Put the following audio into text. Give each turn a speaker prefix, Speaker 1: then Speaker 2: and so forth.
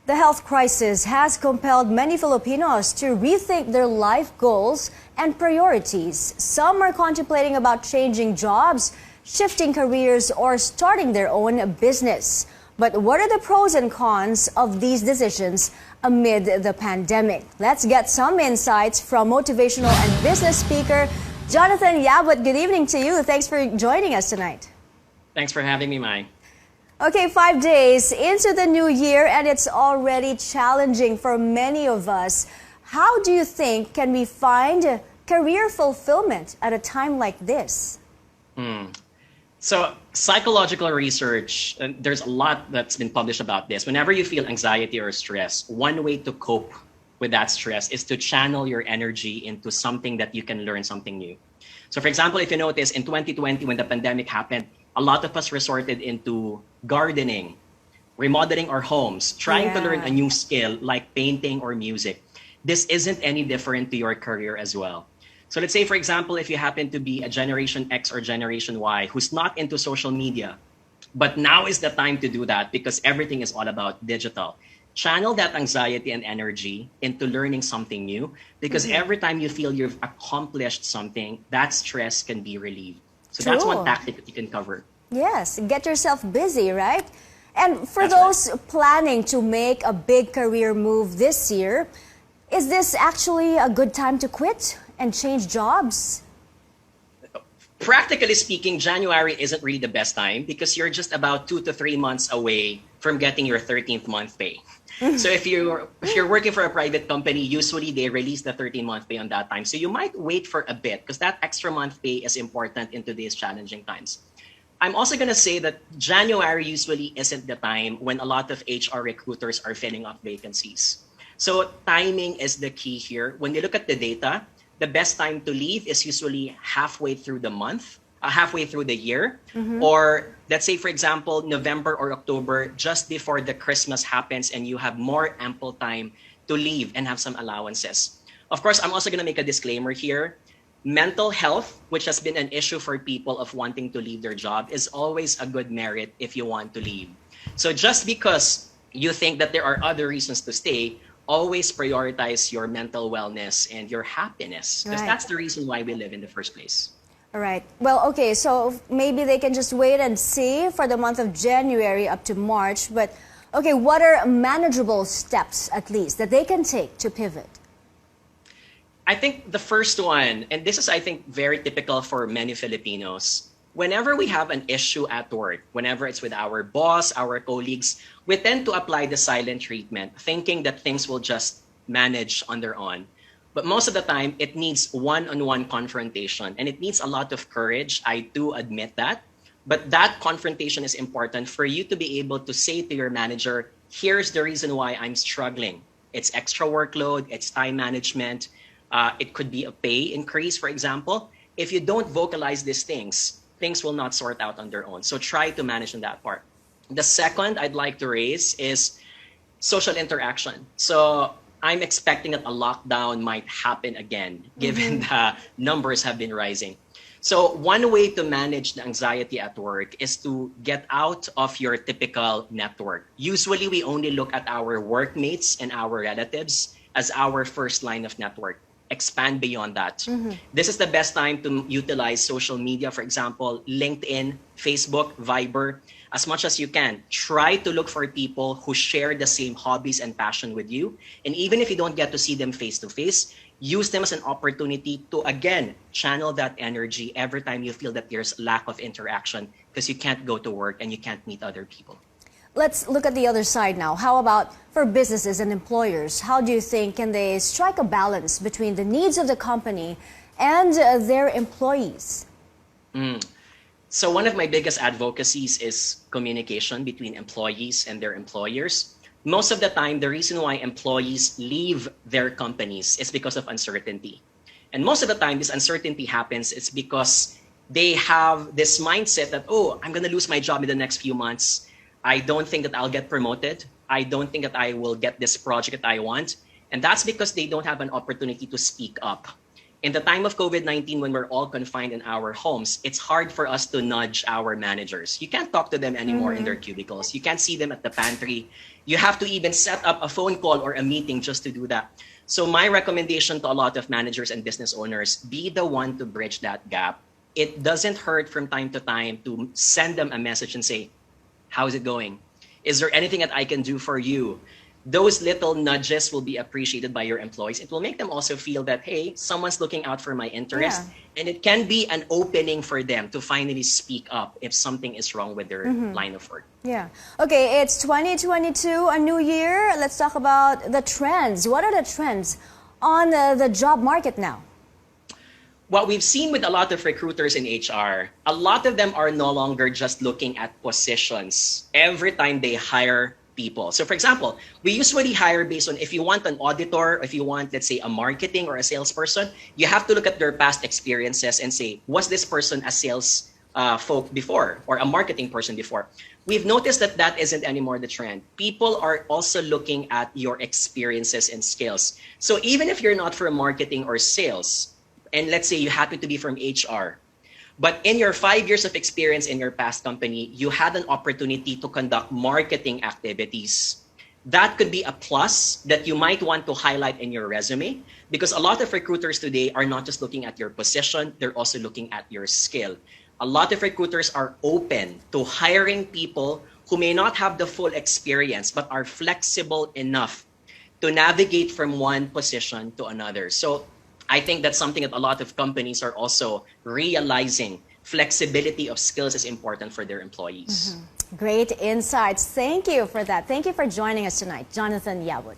Speaker 1: The health crisis has compelled many Filipinos to rethink their life goals and priorities. Some are contemplating about changing jobs, shifting careers, or starting their own business. But what are the pros and cons of these decisions amid the pandemic? Let's get some insights from motivational and business speaker Jonathan Yabut. Good evening to you. Thanks for joining us tonight.
Speaker 2: Thanks for having me, Mai.
Speaker 1: Okay, 5 days into the new year, and it's already challenging for many of us. How do you think can we find career fulfillment at a time like this?
Speaker 2: So psychological research, and there's a lot that's been published about this. Whenever you feel anxiety or stress, one way to cope with that stress is to channel your energy into something that you can learn something new. So for example, if you notice in 2020 when the pandemic happened, a lot of us resorted into gardening, remodeling our homes, trying to learn a new skill like painting or music. This isn't any different to your career as well. So let's say, for example, if you happen to be a Generation X or Generation Y who's not into social media, but now is the time to do that because everything is all about digital. Channel that anxiety and energy into learning something new because every time you feel you've accomplished something, that stress can be relieved. So that's one tactic that you can cover.
Speaker 1: Yes, get yourself busy, right? And for those planning to make a big career move this year, is this actually a good time to quit and change jobs?
Speaker 2: Practically speaking, January isn't really the best time because you're just about 2 to 3 months away from getting your 13th month pay. So if you're working for a private company, usually they release the 13-month pay on that time. So you might wait for a bit because that extra month pay is important in today's challenging times. I'm also going to say that January usually isn't the time when a lot of HR recruiters are filling up vacancies. So timing is the key here. When you look at the data, the best time to leave is usually halfway through the month, halfway through the year, or let's say, for example, November or October, just before the Christmas happens and you have more ample time to leave and have some allowances. Of course, I'm also going to make a disclaimer here. Mental health, which has been an issue for people of wanting to leave their job, is always a good merit if you want to leave. So just because you think that there are other reasons to stay, always prioritize your mental wellness and your happiness because that's the reason why we live in the first place.
Speaker 1: All right. Well, okay, so maybe they can just wait and see for the month of January up to March. But, okay, what are manageable steps, at least, that they can take to pivot?
Speaker 2: I think the first one, and this is, I think, very typical for many Filipinos, whenever we have an issue at work, whenever it's with our boss, our colleagues, we tend to apply the silent treatment, thinking that things will just manage on their own. But most of the time, it needs one-on-one confrontation, and it needs a lot of courage. I do admit that. But that confrontation is important for you to be able to say to your manager, here's the reason why I'm struggling. It's extra workload, it's time management. It could be a pay increase, for example. If you don't vocalize these things, things will not sort out on their own. So try to manage on that part. The second I'd like to raise is social interaction. So I'm expecting that a lockdown might happen again, given the numbers have been rising. So one way to manage the anxiety at work is to get out of your typical network. Usually we only look at our workmates and our relatives as our first line of network. Expand beyond that. This is the best time to utilize social media, for example, LinkedIn, Facebook, Viber, as much as you can. Try to look for people who share the same hobbies and passion with you. And even if you don't get to see them face to face, use them as an opportunity to, again, channel that energy every time you feel that there's lack of interaction because you can't go to work and you can't meet other people.
Speaker 1: Let's look at the other side now. How about for businesses and employers? How do you think can they strike a balance between the needs of the company and their employees?
Speaker 2: So one of my biggest advocacies is communication between employees and their employers. Most of the time, the reason why employees leave their companies is because of uncertainty. And most of the time, this uncertainty happens, it's because they have this mindset that, oh, I'm going to lose my job in the next few months. I don't think that I'll get promoted. I don't think that I will get this project that I want. And that's because they don't have an opportunity to speak up. In the time of COVID-19, when we're all confined in our homes, it's hard for us to nudge our managers. You can't talk to them anymore in their cubicles. You can't see them at the pantry. You have to even set up a phone call or a meeting just to do that. So my recommendation to a lot of managers and business owners, be the one to bridge that gap. It doesn't hurt from time to time to send them a message and say, how's it going? Is there anything that I can do for you? Those little nudges will be appreciated by your employees. It will make them also feel that, hey, someone's looking out for my interest.
Speaker 1: Yeah.
Speaker 2: And it can be an opening for them to finally speak up if something is wrong with their line of work.
Speaker 1: Yeah. Okay, it's 2022, a new year. Let's talk about the trends. What are the trends on the job market now?
Speaker 2: What we've seen with a lot of recruiters in HR, a lot of them are no longer just looking at positions every time they hire people. So for example, we usually hire based on if you want an auditor, if you want, let's say, a marketing or a salesperson, you have to look at their past experiences and say, was this person a sales folk before or a marketing person before? We've noticed that that isn't anymore the trend. People are also looking at your experiences and skills. So even if you're not from marketing or sales, and let's say you happen to be from HR, but in your 5 years of experience in your past company, you had an opportunity to conduct marketing activities. That could be a plus that you might want to highlight in your resume, because a lot of recruiters today are not just looking at your position, they're also looking at your skill. A lot of recruiters are open to hiring people who may not have the full experience, but are flexible enough to navigate from one position to another. So I think that's something that a lot of companies are also realizing. Flexibility of skills is important for their employees.
Speaker 1: Great insights. Thank you for that. Thank you for joining us tonight, Jonathan Yabut.